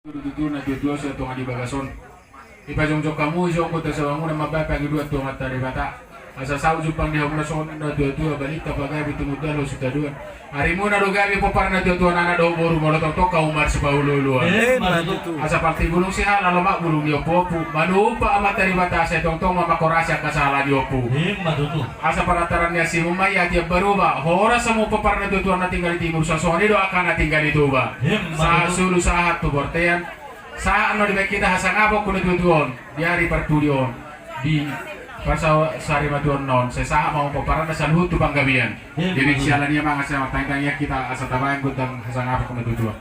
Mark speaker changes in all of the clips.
Speaker 1: Dudu na dua sa tunga di bagason. Ipajong kamu isong ko sa wangun na mababa dua tunga tari bata. Asa sao jupang dia muna son na dua balita bagay bitumudalo sa daduan. Hari mo na lugabi po para na dua na do boru mo to ka umar sa paululuan. Asa parti gulong siya lalama gulong niyo po. Manu pa amat tari bata sa tong mamakorasya kasala niyo po. Asa parataran niya si Humaya dia baruba. Hora sa mo pa para na dua na tinggal di timur sa soni do akan na tinggal itu ba. Sa sulu sa hat to bortean. Sa ano di kita hasang abok kuno tutuon di hari pertulion di pasal sari matuan non saya mau paparan asal hutu panggabian jadi sialan dia mang asal tanya kita asal tabayang gudang hasang abok kuno tutuon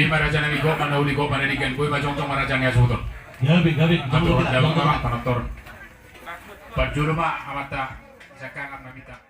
Speaker 1: marajan nami go mana uli go mana dikan boy majong tong marajan ya suton.
Speaker 2: Gabi,
Speaker 1: Dalam mama panator. Pajulu ma amata sakang namita.